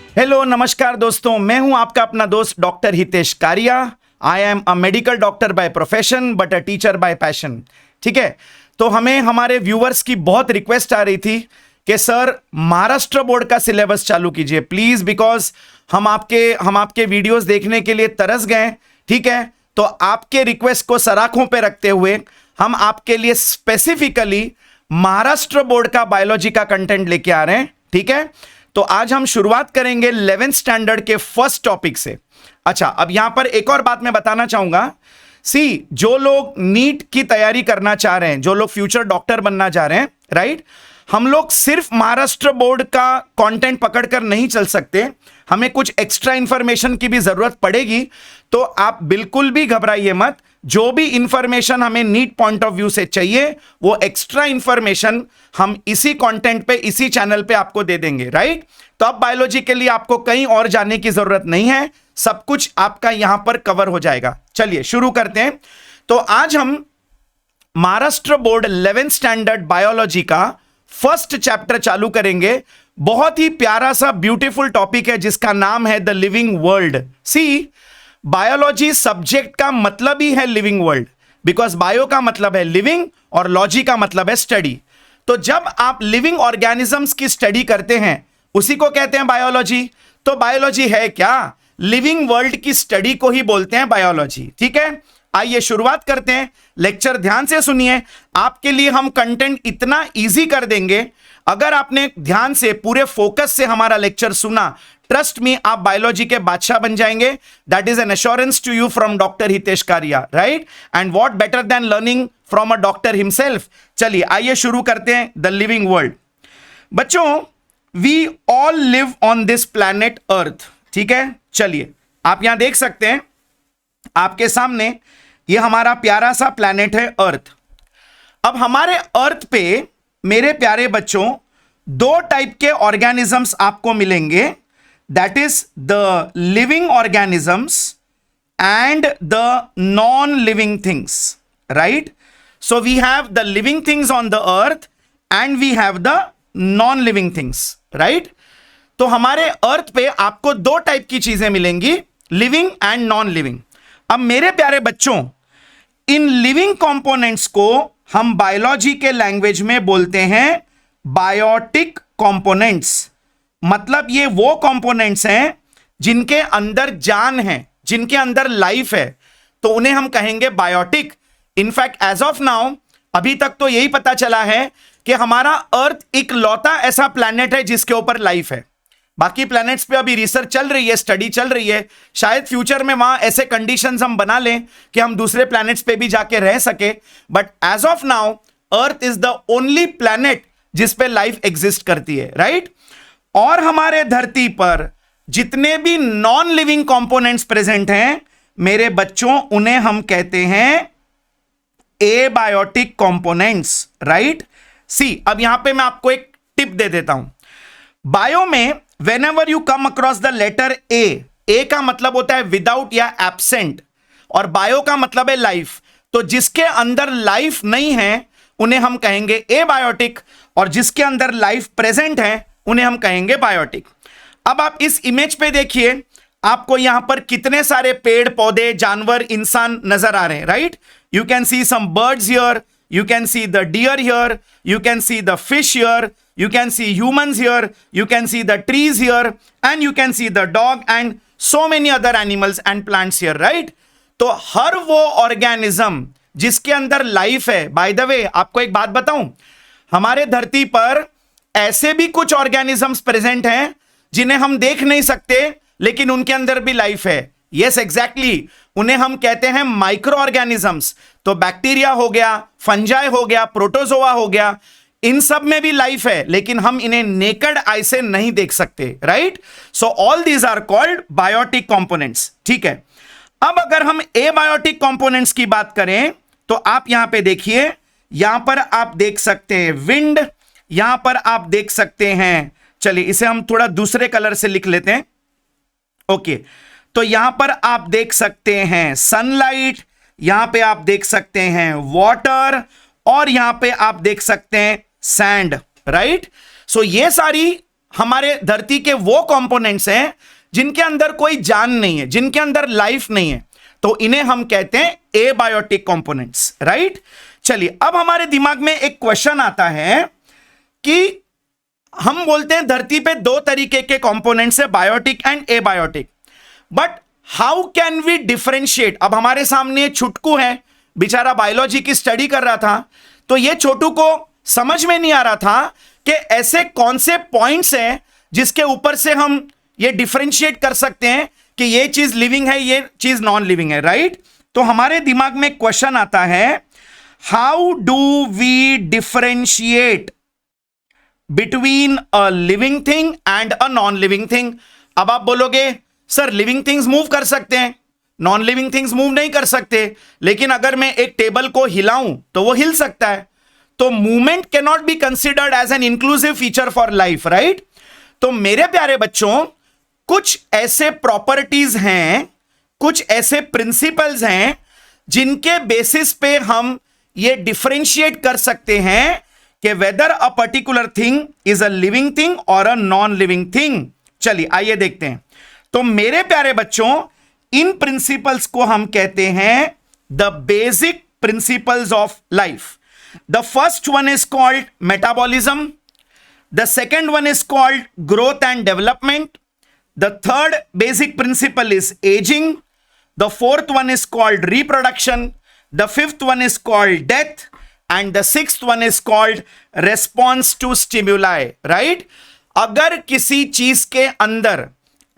Hello नमस्कार दोस्तों, मैं हूं आपका अपना दोस्त डॉक्टर हितेश कारिया। I am a medical doctor by profession but a teacher bye passion. ठीक है, तो हमें हमारे व्यूअर्स की बहुत रिक्वेस्ट आ रही थी कि सर महाराष्ट्र बोर्ड का सिलेबस चालू कीजिए प्लीज, बिकॉज हम आपके वीडियोस देखने के लिए तरस गए। ठीक है, तो आपके रिक्वेस्ट को सराखों पे रखते हुए हम आपके लिए स्पेसिफिकली महाराष्ट्र बोर्ड का बायोलॉजी का कंटेंट लेके आ रहे हैं। ठीक है, तो आज हम शुरुआत करेंगे 11th स्टैंडर्ड के फर्स्ट टॉपिक से। अच्छा, अब यहां पर एक और बात मैं बताना चाहूंगा। जो लोग नीट की तैयारी करना चाह रहे हैं, जो लोग फ्यूचर डॉक्टर बनना चाह रहे हैं, राइट, हम लोग सिर्फ महाराष्ट्र बोर्ड का कंटेंट पकड़कर नहीं चल सकते, हमें कुछ एक्स्ट्रा इंफॉर्मेशन की भी जरूरत पड़ेगी। तो आप बिल्कुल भी घबराइए मत, जो भी इंफॉर्मेशन हमें नीट पॉइंट ऑफ व्यू से चाहिए वो एक्स्ट्रा इंफॉर्मेशन हम इसी कंटेंट पे, इसी चैनल पे आपको दे देंगे, राइट। तो अब बायोलॉजी के लिए आपको कहीं और जाने की जरूरत नहीं है, सब कुछ आपका यहां पर कवर हो जाएगा। चलिए शुरू करते हैं। तो आज हम Maharashtra board 11th standard biology का फर्स्ट चैप्टर चालू करेंगे। बहुत ही प्यारा सा ब्यूटीफुल टॉपिक है जिसका नाम है the living world. Biology subject का मतलब ही है लिविंग वर्ल्ड, बिकॉज बायो का मतलब है लिविंग और लॉजी का मतलब है स्टडी। तो जब आप लिविंग ऑर्गेनिजम्स की स्टडी करते हैं उसी को कहते हैं बायोलॉजी। तो बायोलॉजी है क्या? लिविंग वर्ल्ड की स्टडी को ही बोलते हैं बायोलॉजी। ठीक है, आइए शुरुआत करते हैं। लेक्चर ध्यान से सुनिए, आपके लिए हम कंटेंट इतना इजी कर देंगे। अगर आपने ध्यान से पूरे फोकस से हमारा लेक्चर सुना, ट्रस्ट मी, आप बायोलॉजी के बादशाह बन जाएंगे। That is an assurance to you from doctor Hitesh Karia, right. And what better than learning from a doctor himself. चलिए आइए शुरू करते हैं द लिविंग वर्ल्ड। बच्चों, we all live on this planet earth. ठीक है, चलिए आप यहां देख सकते हैं आपके सामने, ये हमारा प्यारा सा प्लैनेट है अर्थ। अब हमारे अर्थ पे मेरे प्यारे बच्चों दो टाइप के ऑर्गेनिजम्स आपको मिलेंगे, that is the living organisms and the non living things, right. So we have the living things on the earth and we have the non living things, right. तो हमारे अर्थ पे आपको दो टाइप की चीजें मिलेंगी, लिविंग एंड नॉन लिविंग। अब मेरे प्यारे बच्चों, इन लिविंग कंपोनेंट्स को हम बायोलॉजी के लैंग्वेज में बोलते हैं बायोटिक कंपोनेंट्स। मतलब ये वो कंपोनेंट्स हैं जिनके अंदर जान है, जिनके अंदर लाइफ है, तो उन्हें हम कहेंगे biotic. In fact as of now अभी तक तो यही पता चला है कि हमारा अर्थ इकलौता ऐसा प्लैनेट है जिसके ऊपर लाइफ है। बाकी प्लैनेट्स पे अभी रिसर्च चल रही है, स्टडी चल रही है, शायद फ्यूचर में वहां ऐसे कंडीशंस हम बना लें कि हम दूसरे प्लैनेट्स पे भी जाके रह सके। But as of now earth is the only planet जिस पे लाइफ एग्जिस्ट करती है, राइट। और हमारे धरती पर जितने भी नॉन लिविंग कंपोनेंट्स प्रेजेंट हैं मेरे बच्चों, उन्हें हम कहते हैं एबायोटिक कंपोनेंट्स, राइट। अब यहां पे मैं आपको एक टिप दे देता हूं। बायो में whenever you come across the letter A का मतलब होता है विदाउट या एब्सेंट, और बायो का मतलब है लाइफ। तो जिसके अंदर लाइफ नहीं है उन्हें हम कहेंगे एबायोटिक, और जिसके अंदर लाइफ प्रेजेंट है उन्हें हम कहेंगे बायोटिक। अब आप इस इमेज पे देखिए, आपको यहां पर कितने सारे पेड़ पौधे, जानवर, इंसान नजर आ रहे हैं, right. You can see some birds here, you can see the deer here, you can see the fish here, you can see humans here, you can see the trees here, and you can see the dog and so many other animals and plants here, right? तो हर वो organism जिसके अंदर life है, by the way आपको एक बात बताऊं, हमारे धरती पर ऐसे भी कुछ ऑर्गेनिजम्स प्रेजेंट हैं जिन्हें हम देख नहीं सकते लेकिन उनके अंदर भी लाइफ है। यस एग्जैक्टली, उन्हें हम कहते हैं माइक्रो ऑर्गेनिजम्स। तो बैक्टीरिया हो गया, फंजाई हो गया, प्रोटोजोआ हो गया, इन सब में भी लाइफ है लेकिन हम इन्हें नेकेड आई से नहीं देख सकते, right. So all these are called biotic components. ठीक है, अब अगर हम एबायोटिक कंपोनेंट्स की बात करें तो आप यहां पे देखिए, यहां पर आप देख सकते हैं विंड, यहां पर आप देख सकते हैं, चलिए इसे हम थोड़ा दूसरे कलर से लिख लेते हैं, ओके। तो यहां पर आप देख सकते हैं सनलाइट, यहां पे आप देख सकते हैं वाटर, और यहां पे आप देख सकते हैं सैंड, राइट। सो ये सारी हमारे धरती के वो कंपोनेंट्स हैं जिनके अंदर कोई जान नहीं है, जिनके अंदर लाइफ नहीं है, तो इन्हें हम कहते हैं एबायोटिक कंपोनेंट्स, राइट। चलिए, अब हमारे दिमाग में एक क्वेश्चन आता है कि हम बोलते हैं धरती पे दो तरीके के कंपोनेंट्स है, biotic and abiotic, but how can we differentiate. अब हमारे सामने छुटकू है, बेचारा बायोलॉजी की स्टडी कर रहा था, तो ये छोटू को समझ में नहीं आ रहा था कि ऐसे कौन से पॉइंट्स हैं जिसके ऊपर से हम ये डिफरेंशिएट कर सकते हैं कि ये चीज लिविंग है, ये चीज नॉन लिविंग है, राइट। तो हमारे दिमाग में क्वेश्चन आता है, how do we differentiate between a living thing and a non living thing. अब आप बोलोगे सर लिविंग थिंग्स मूव कर सकते हैं, नॉन लिविंग थिंग्स मूव नहीं कर सकते, लेकिन अगर मैं एक टेबल को हिलाऊं तो वो हिल सकता है, तो movement can not be considered as an inclusive feature for life, right. तो मेरे प्यारे बच्चों, कुछ ऐसे प्रॉपर्टीज हैं, कुछ ऐसे प्रिंसिपल्स हैं जिनके बेसिस पे हम ये डिफरेंशिएट कर सकते हैं कि weather a particular thing is a living thing और अ नॉन लिविंग थिंग। चलिए आइए देखते हैं। तो मेरे प्यारे बच्चों, इन प्रिंसिपल्स को हम कहते हैं the basic principles of life. The first one is called metabolism, the second one is called growth and development, the third basic principle is ageing, the fourth one is called reproduction, the fifth one is called death, and the sixth one is called response to stimuli, right। अगर किसी चीज के अंदर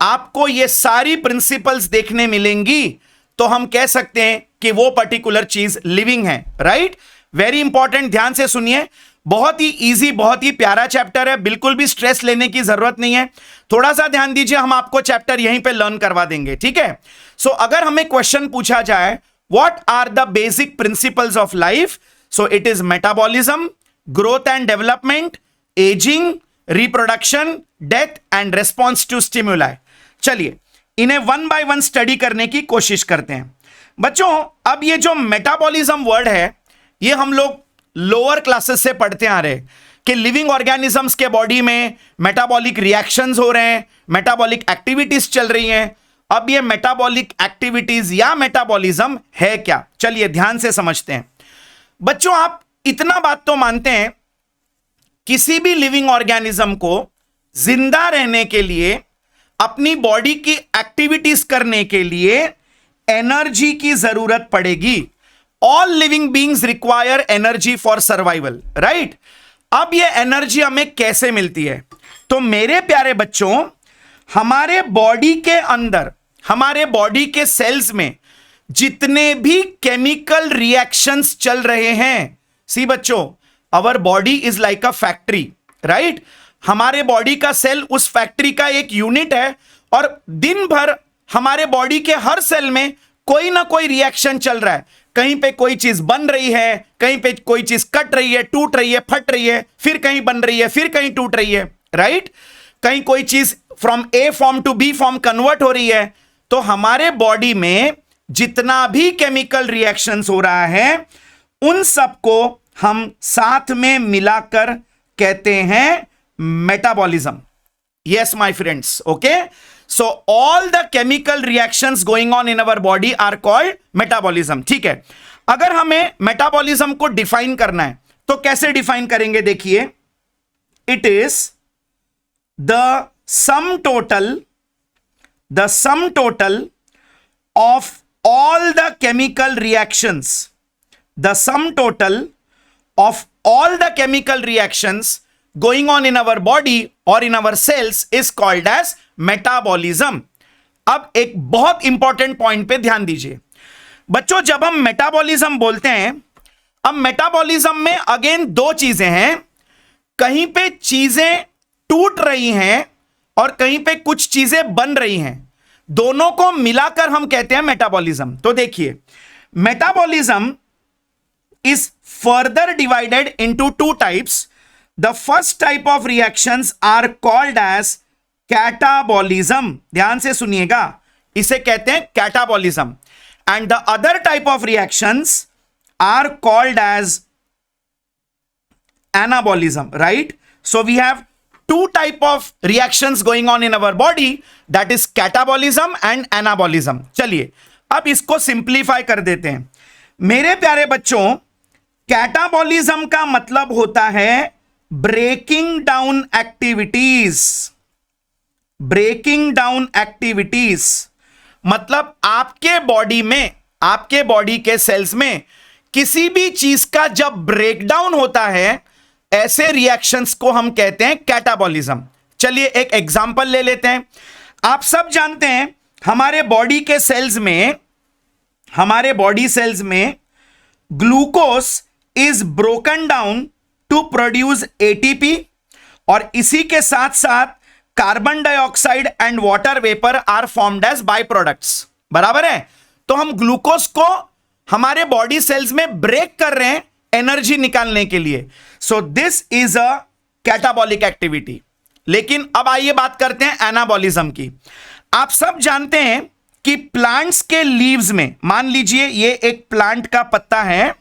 आपको ये सारी principles देखने मिलेंगी तो हम कह सकते हैं कि वो पर्टिकुलर चीज लिविंग है, राइट। वेरी इंपॉर्टेंट, ध्यान से सुनिए, बहुत ही इजी, बहुत ही प्यारा चैप्टर है, बिल्कुल भी स्ट्रेस लेने की जरूरत नहीं है। थोड़ा सा ध्यान दीजिए, हम आपको चैप्टर यहीं पे लर्न करवा देंगे, ठीक है। सो अगर हमें क्वेश्चन पूछा जाए what are the basic principles of life, so it is metabolism, growth and development, aging, reproduction, death and response to stimuli। चलिए इन्हें वन बाय वन स्टडी करने की कोशिश करते हैं। बच्चों, अब ये जो मेटाबॉलिज्म वर्ड है, ये हम लोग लोअर क्लासेस से पढ़ते आ रहे हैं कि लिविंग ऑर्गेनिजम्स के बॉडी में मेटाबॉलिक रिएक्शंस हो रहे हैं, मेटाबॉलिक एक्टिविटीज चल रही हैं। अब ये मेटाबॉलिक एक्टिविटीज या मेटाबॉलिज्म है क्या, चलिए ध्यान से समझते हैं। बच्चों, आप इतना बात तो मानते हैं, किसी भी लिविंग ऑर्गेनिज्म को जिंदा रहने के लिए, अपनी बॉडी की एक्टिविटीज करने के लिए एनर्जी की जरूरत पड़ेगी। All living beings require energy for survival, right. अब ये एनर्जी हमें कैसे मिलती है? तो मेरे प्यारे बच्चों, हमारे बॉडी के अंदर, हमारे बॉडी के सेल्स में जितने भी केमिकल रिएक्शंस चल रहे हैं, सी बच्चों, our body is like a factory, right. हमारे बॉडी का सेल उस फैक्ट्री का एक यूनिट है और दिन भर हमारे बॉडी के हर सेल में कोई ना कोई रिएक्शन चल रहा है। कहीं पे कोई चीज बन रही है, कहीं पे कोई चीज कट रही है, टूट रही है, फट रही है, फिर कहीं बन रही है, फिर कहीं टूट रही है, राइट। कहीं कोई चीज from A form to B form convert हो रही है। तो हमारे बॉडी में जितना भी केमिकल रिएक्शंस हो रहा है, उन सबको हम साथ में मिलाकर कहते हैं metabolism. Yes my friends, okay. So all the chemical reactions going on in our body are called metabolism, ठीक है। अगर हमें मेटाबॉलिज्म को डिफाइन करना है तो कैसे डिफाइन करेंगे? देखिए, it is the sum total of all the chemical reactions, the sum total of all the chemical reactions going on in our body or in our cells is called as metabolism। अब एक बहुत important point पे ध्यान दीजिए बच्चों, जब हम metabolism बोलते हैं, अब मेटाबॉलिज्म में अगेन दो चीजें हैं, कहीं पे चीजें टूट रही हैं और कहीं पे कुछ चीजें बन रही हैं, दोनों को मिलाकर हम कहते हैं मेटाबॉलिज्म। तो देखिए, metabolism is further divided into two types. The first type of reactions are called as catabolism, ध्यान से सुनिएगा, इसे कहते हैं catabolism. And the other type of reactions are called as anabolism, right. So we have two type of reactions going on in our body, that is catabolism and anabolism. चलिए अब इसको simplify कर देते हैं मेरे प्यारे बच्चों. कैटाबॉलिज्म का मतलब होता है breaking down activities. Breaking down activities मतलब आपके बॉडी के सेल्स में किसी भी चीज का जब ब्रेकडाउन होता है, ऐसे रिएक्शंस को हम कहते हैं कैटाबॉलिज्म. चलिए एक एग्जांपल ले लेते हैं. आप सब जानते हैं हमारे बॉडी सेल्स में glucose is broken down to produce ATP, और इसी के साथ साथ carbon dioxide and water vapour are formed as by products. बराबर है. तो हम ग्लूकोज को हमारे बॉडी सेल्स में ब्रेक कर रहे हैं एनर्जी निकालने के लिए. So this is a catabolic activity. लेकिन अब आइए बात करते हैं एनाबॉलिज्म की. आप सब जानते हैं कि प्लांट्स के लीव्स में, मान लीजिए ये एक प्लांट का पत्ता है,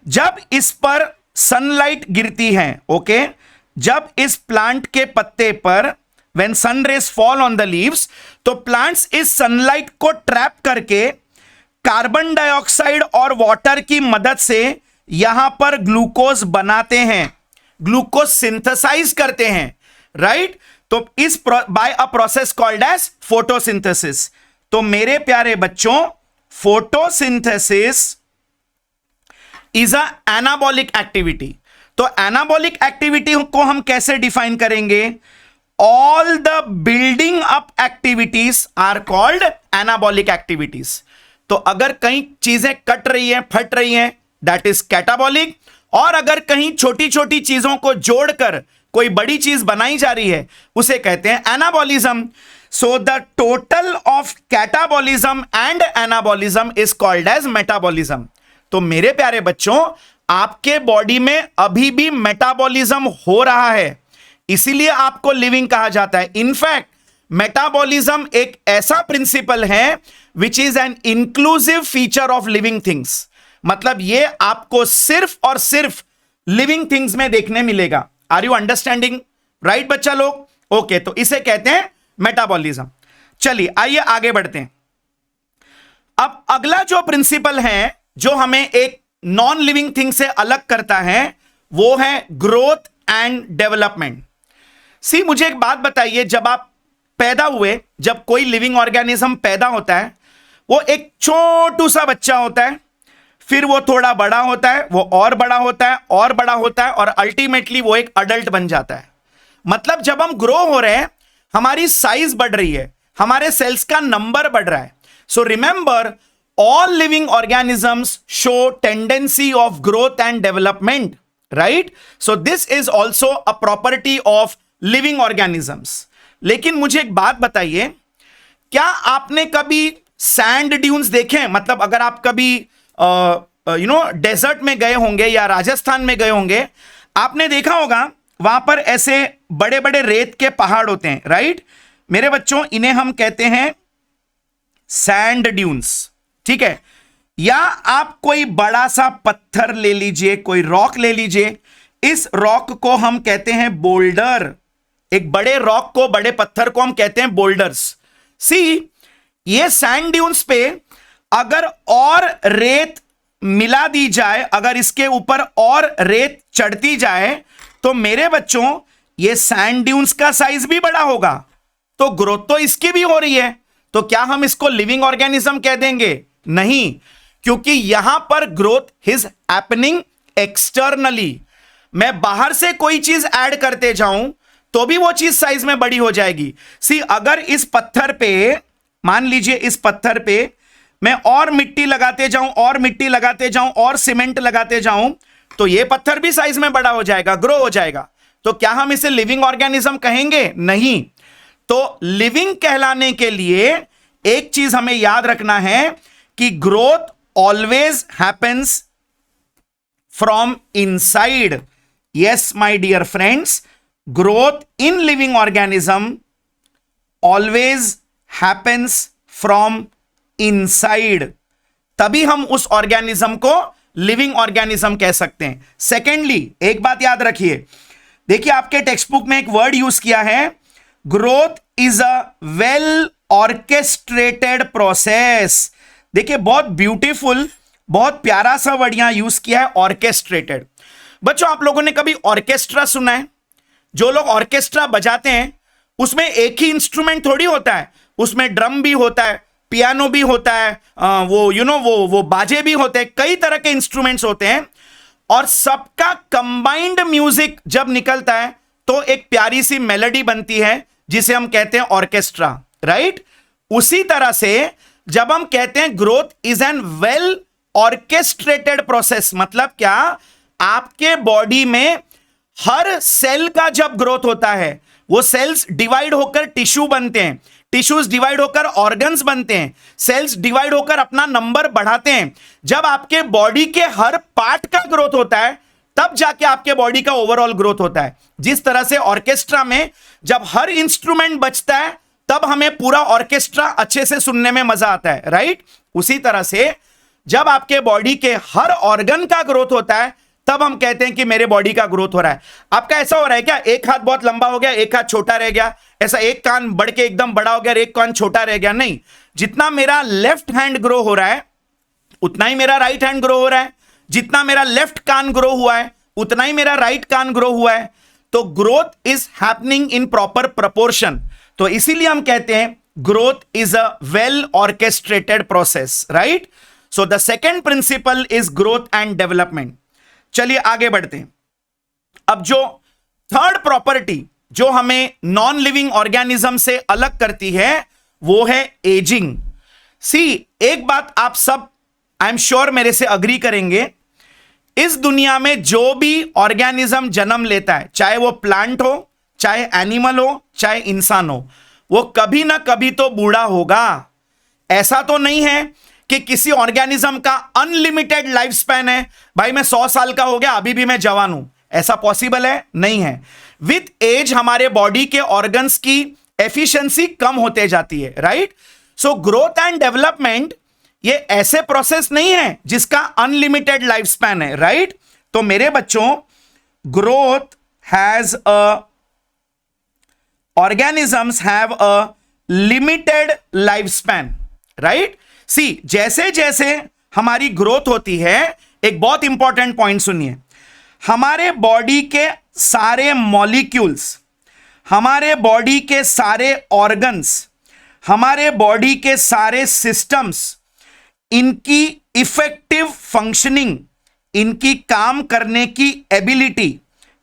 जब इस पर सनलाइट गिरती है, ओके, जब इस प्लांट के पत्ते पर when sun rays fall on the leaves, तो प्लांट्स इस सनलाइट को ट्रैप करके कार्बन डाइऑक्साइड और वाटर की मदद से यहां पर ग्लूकोज बनाते हैं, ग्लूकोज सिंथेसाइज करते हैं, राइट. तो इस by a process called as photosynthesis. तो मेरे प्यारे बच्चों, photosynthesis is a anabolic activity. तो एनाबॉलिक एक्टिविटी को हम कैसे डिफाइन करेंगे? All the building up activities are called anabolic activities. तो अगर कहीं चीजें कट रही हैं, फट रही हैं, दैट इज कैटाबॉलिक. और अगर कहीं छोटी छोटी चीजों को जोड़कर कोई बड़ी चीज बनाई जा रही है, उसे कहते हैं anabolism. So the total of catabolism and anabolism is called as metabolism. तो मेरे प्यारे बच्चों, आपके बॉडी में अभी भी मेटाबॉलिज्म हो रहा है, इसीलिए आपको लिविंग कहा जाता है. इनफैक्ट मेटाबॉलिज्म एक ऐसा प्रिंसिपल है which is an inclusive feature of living things. मतलब ये आपको सिर्फ और सिर्फ लिविंग थिंग्स में देखने मिलेगा. Are you understanding? राइट बच्चा लोग? ओके, तो इसे कहते हैं मेटाबॉलिज्म. चलिए आइए आगे बढ़ते हैं. अब अगला जो प्रिंसिपल है जो हमें एक नॉन लिविंग थिंग से अलग करता है, वो है ग्रोथ एंड डेवलपमेंट. सी, मुझे एक बात बताइए, जब आप पैदा हुए, जब कोई लिविंग ऑर्गेनिज्म पैदा होता है, वो एक छोटू सा बच्चा होता है, फिर वो थोड़ा बड़ा होता है, वो और बड़ा होता है, और बड़ा होता है, और अल्टीमेटली वो एक अडल्ट बन जाता है. मतलब जब हम ग्रो हो रहे हैं, हमारी साइज बढ़ रही है, हमारे सेल्स का नंबर बढ़ रहा है. So remember, all living organisms show tendency of growth and development, right? So this is also a property of living organisms. लेकिन मुझे एक बात बताइए, क्या आपने कभी सैंड ड्यून्स देखे? मतलब अगर आप कभी डेजर्ट में गए होंगे या राजस्थान में गए होंगे, आपने देखा होगा वहां पर ऐसे बड़े बड़े रेत के पहाड़ होते हैं, राइट? मेरे बच्चों, इन्हें हम कहते हैं सैंड ड्यून्स, ठीक है. या आप कोई बड़ा सा पत्थर ले लीजिए, कोई रॉक ले लीजिए, इस रॉक को हम कहते हैं बोल्डर. एक बड़े रॉक को, बड़े पत्थर को हम कहते हैं बोल्डर्स. सी, ये सैंड ड्यून्स पे अगर और रेत मिला दी जाए, अगर इसके ऊपर और रेत चढ़ती जाए, तो मेरे बच्चों ये सैंड ड्यून्स का साइज भी बड़ा होगा. तो ग्रोथ तो इसकी भी हो रही है. तो क्या हम इसको लिविंग ऑर्गेनिज्म कह देंगे? नहीं, क्योंकि यहां पर ग्रोथ इज हैपनिंग एक्सटर्नली. मैं बाहर से कोई चीज ऐड करते जाऊं तो भी वो चीज साइज में बड़ी हो जाएगी. सी, अगर इस पत्थर पे, मान लीजिए इस पत्थर पे मैं और मिट्टी लगाते जाऊं, और मिट्टी लगाते जाऊं, और सीमेंट लगाते जाऊं, तो ये पत्थर भी साइज में बड़ा हो जाएगा, ग्रो हो जाएगा. तो क्या हम इसे लिविंग ऑर्गेनिज्म कहेंगे? नहीं. तो लिविंग कहलाने के लिए एक चीज हमें याद रखना है कि growth always happens from inside. Yes my dear friends, growth in living organism always happens from inside. तभी हम उस ऑर्गेनिज्म को लिविंग ऑर्गेनिज्म कह सकते हैं. सेकेंडली, एक बात याद रखिए, देखिए आपके टेक्स्ट बुक में एक वर्ड यूज किया है, growth is a well orchestrated process. देखिए बहुत ब्यूटीफुल, बहुत प्यारा सा वर्ड यहां यूज किया है, ऑर्केस्ट्रेटेड। बच्चों आप लोगों ने कभी ऑर्केस्ट्रा सुना है? जो लोग ऑर्केस्ट्रा बजाते हैं उसमें एक ही इंस्ट्रूमेंट थोड़ी होता है, उसमें ड्रम भी होता है, पियानो भी होता है, वो बाजे भी होते हैं, कई तरह के इंस्ट्रूमेंट्स होते हैं, और सबका कंबाइंड म्यूजिक जब निकलता है तो एक प्यारी सी मेलोडी बनती है जिसे हम कहते हैं ऑर्केस्ट्रा, राइट? उसी तरह से जब हम कहते हैं growth is an well orchestrated process, मतलब क्या? आपके बॉडी में हर सेल का जब ग्रोथ होता है, वो सेल्स डिवाइड होकर टिश्यू बनते हैं, टिश्यूज डिवाइड होकर ऑर्गन्स बनते हैं, सेल्स डिवाइड होकर अपना नंबर बढ़ाते हैं। जब आपके बॉडी के हर पार्ट का ग्रोथ होता है तब जाके आपके बॉडी का ओवरऑल ग्रोथ होता है। जिस तरह से ऑर्केस्ट्रा में जब हर इंस्ट्रूमेंट बजता है तब हमें पूरा ऑर्केस्ट्रा अच्छे से सुनने में मजा आता है, राइट? उसी तरह से जब आपके बॉडी के हर ऑर्गन का ग्रोथ होता है तब हम कहते हैं कि मेरे बॉडी का ग्रोथ हो रहा है। आपका ऐसा हो रहा है क्या? एक हाथ बहुत लंबा हो गया, एक हाथ छोटा रह गया, ऐसा एक कान बढ़ के एकदम बड़ा हो गया, एक कान छोटा रह गया? नहीं, जितना मेरा लेफ्ट हैंड ग्रो हो रहा है उतना ही मेरा राइट हैंड ग्रो हो रहा है, जितना मेरा लेफ्ट कान ग्रो हुआ है उतना ही मेरा राइट कान ग्रो हुआ है। तो growth is happening in proper proportion. तो इसीलिए हम कहते हैं growth is a well orchestrated process, right? So the second principle is growth and development. चलिए आगे बढ़ते हैं। अब जो थर्ड प्रॉपर्टी जो हमें नॉन लिविंग ऑर्गेनिज्म से अलग करती है वो है एजिंग। सी, एक बात आप सब आई एम श्योर मेरे से अग्री करेंगे, इस दुनिया में जो भी ऑर्गेनिज्म जन्म लेता है, चाहे वो प्लांट हो, चाहे एनिमल हो, चाहे इंसान हो, वो कभी ना कभी तो बूढ़ा होगा। ऐसा तो नहीं है कि किसी ऑर्गेनिज्म का अनलिमिटेड लाइफ स्पैन है, भाई मैं 100 साल का हो गया अभी भी मैं जवान हूं, ऐसा पॉसिबल है? नहीं है। विथ एज हमारे बॉडी के ऑर्गन्स की एफिशिएंसी कम होते जाती है, right? So growth and development ये ऐसे प्रोसेस नहीं है जिसका अनलिमिटेड लाइफ स्पैन है, राइट? तो मेरे बच्चों, growth has a organisms have a limited lifespan, right? सी, जैसे जैसे हमारी ग्रोथ होती है, एक बहुत इंपॉर्टेंट पॉइंट सुनिए, हमारे बॉडी के सारे मॉलिक्यूल्स, हमारे बॉडी के सारे ऑर्गन्स, हमारे बॉडी के सारे सिस्टम्स, इनकी इफेक्टिव फंक्शनिंग, इनकी काम करने की एबिलिटी,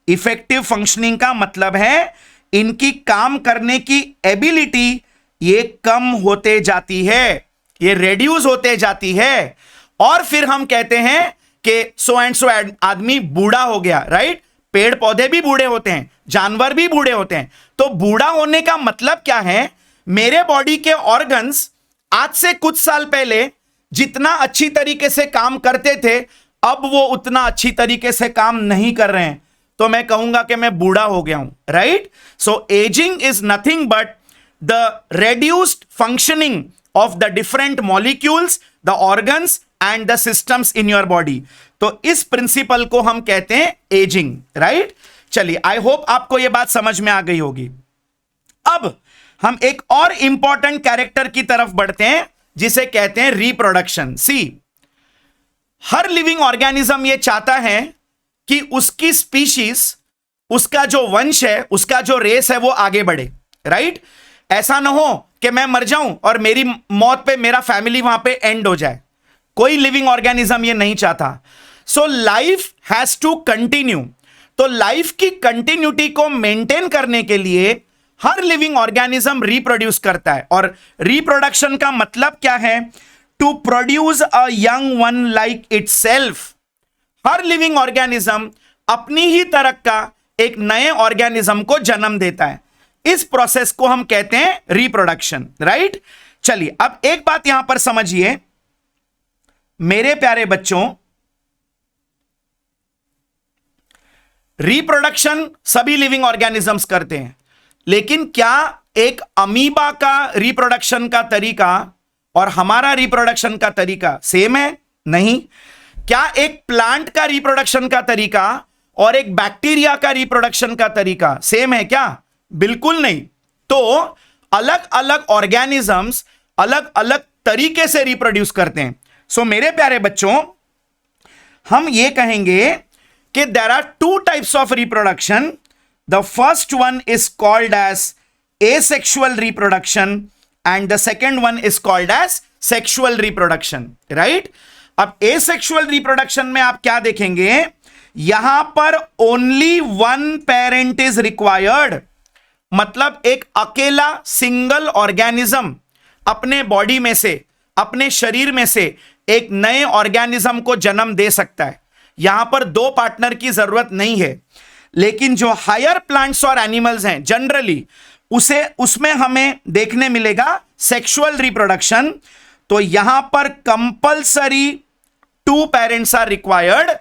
इफेक्टिव फंक्शनिंग का मतलब है इनकी काम करने की एबिलिटी ये कम होते जाती है, ये रेड्यूस होते जाती है, और फिर हम कहते हैं कि सो एंड सो आदमी बूढ़ा हो गया, राइट? पेड़ पौधे भी बूढ़े होते हैं, जानवर भी बूढ़े होते हैं। तो बूढ़ा होने का मतलब क्या है? मेरे बॉडी के ऑर्गन्स आज से कुछ साल पहले जितना अच्छी तरीके से काम करते थे अब वो उतना अच्छी तरीके से काम नहीं कर रहे हैं, तो मैं कहूंगा कि मैं बूढ़ा हो गया हूं, right? So ageing is nothing but the reduced functioning of the different molecules, the organs and the systems in your body. तो इस प्रिंसिपल को हम कहते हैं एजिंग, राइट? चलिए, आई होप आपको यह बात समझ में आ गई होगी। अब हम एक और इंपॉर्टेंट कैरेक्टर की तरफ बढ़ते हैं जिसे कहते हैं रिप्रोडक्शन। सी, हर लिविंग ऑर्गेनिज्म यह चाहता है कि उसकी स्पीशीज, उसका जो वंश है, उसका जो रेस है वो आगे बढ़े, राइट? ऐसा ना हो कि मैं मर जाऊं और मेरी मौत पे मेरा फैमिली वहां पे एंड हो जाए। कोई लिविंग ऑर्गेनिज्म ये नहीं चाहता। So life has to continue. तो लाइफ की कंटिन्यूटी को मेंटेन करने के लिए हर लिविंग ऑर्गेनिज्म रिप्रोड्यूस करता है। और रिप्रोडक्शन का मतलब क्या है? To produce a young one like itself. हर लिविंग ऑर्गेनिज्म अपनी ही तरह का एक नए ऑर्गेनिज्म को जन्म देता है। इस प्रोसेस को हम कहते हैं रिप्रोडक्शन, राइट? चलिए, अब एक बात यहां पर समझिए मेरे प्यारे बच्चों, रिप्रोडक्शन सभी लिविंग ऑर्गेनिजम्स करते हैं, लेकिन क्या एक अमीबा का रिप्रोडक्शन का तरीका और हमारा रिप्रोडक्शन का तरीका सेम है? नहीं। क्या एक प्लांट का रिप्रोडक्शन का तरीका और एक बैक्टीरिया का रिप्रोडक्शन का तरीका सेम है क्या? बिल्कुल नहीं। तो अलग अलग ऑर्गेनिजम्स अलग अलग तरीके से रिप्रोड्यूस करते हैं। सो मेरे प्यारे बच्चों, हम ये कहेंगे कि there are two types of reproduction. The first one is called as asexual reproduction and the second one is called as sexual reproduction, right? अब asexual reproduction में आप क्या देखेंगे, यहां पर only one parent is required, मतलब एक अकेला सिंगल ऑर्गेनिज्म अपने बॉडी में से, अपने शरीर में से एक नए ऑर्गेनिज्म को जन्म दे सकता है। यहां पर दो पार्टनर की जरूरत नहीं है। लेकिन जो हायर प्लांट्स और एनिमल्स हैं जनरली उसमें हमें देखने मिलेगा सेक्सुअल रिप्रोडक्शन। तो यहां पर compulsory two parents are required,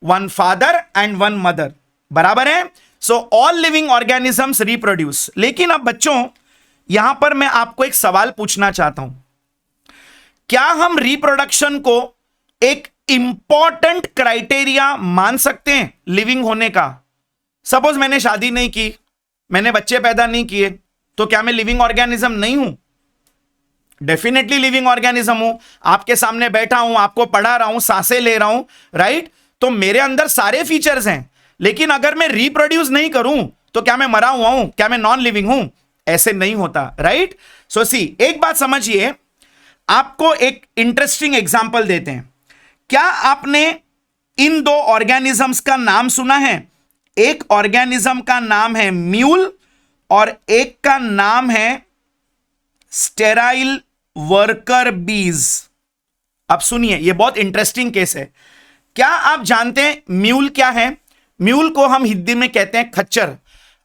one father and one mother, बराबर है। So all living organisms reproduce. लेकिन अब बच्चों, यहां पर मैं आपको एक सवाल पूछना चाहता हूं, क्या हम रिप्रोडक्शन को एक इंपॉर्टेंट क्राइटेरिया मान सकते हैं लिविंग होने का? सपोज मैंने शादी नहीं की, मैंने बच्चे पैदा नहीं किए, तो क्या मैं लिविंग ऑर्गेनिज्म नहीं हूं? डेफिनेटली लिविंग ऑर्गेनिज्म हूं। आपके सामने बैठा हूं, आपको पढ़ा रहा हूं, सांसें ले रहा हूं, राइट? तो मेरे अंदर सारे फीचर्स हैं। लेकिन अगर मैं रिप्रोड्यूस नहीं करूं तो क्या मैं मरा हुआ हूं? क्या मैं नॉन लिविंग हूं? ऐसे नहीं होता, राइट? सो सी, एक बात समझिए, आपको एक इंटरेस्टिंग एग्जाम्पल देते हैं। क्या आपने इन दो ऑर्गेनिजम्स का नाम सुना है? एक ऑर्गेनिज्म का नाम है म्यूल और एक का नाम है स्टेराइल वर्कर बीज। अब सुनिए, यह बहुत इंटरेस्टिंग केस है। क्या आप जानते हैं म्यूल क्या है? म्यूल को हम हिंदी में कहते हैं खच्चर।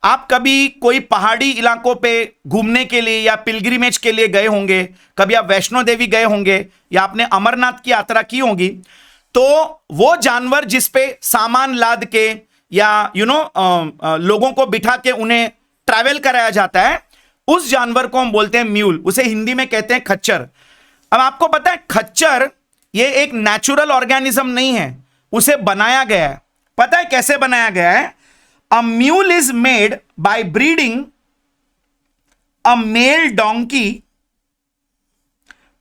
आप कभी कोई पहाड़ी इलाकों पे घूमने के लिए या पिलग्रिमेज के लिए गए होंगे, कभी आप वैष्णो देवी गए होंगे या आपने अमरनाथ की यात्रा की होगी, तो वो जानवर जिस पे सामान लाद के या लोगों को बिठा के उन्हें ट्रैवल कराया जाता है, उस जानवर को हम बोलते हैं म्यूल। उसे हिंदी में कहते हैं खच्चर। अब आपको पता है खच्चर ये एक नेचुरल ऑर्गेनिज्म नहीं है, उसे बनाया गया है। पता है कैसे बनाया गया है? A mule is made by breeding a male donkey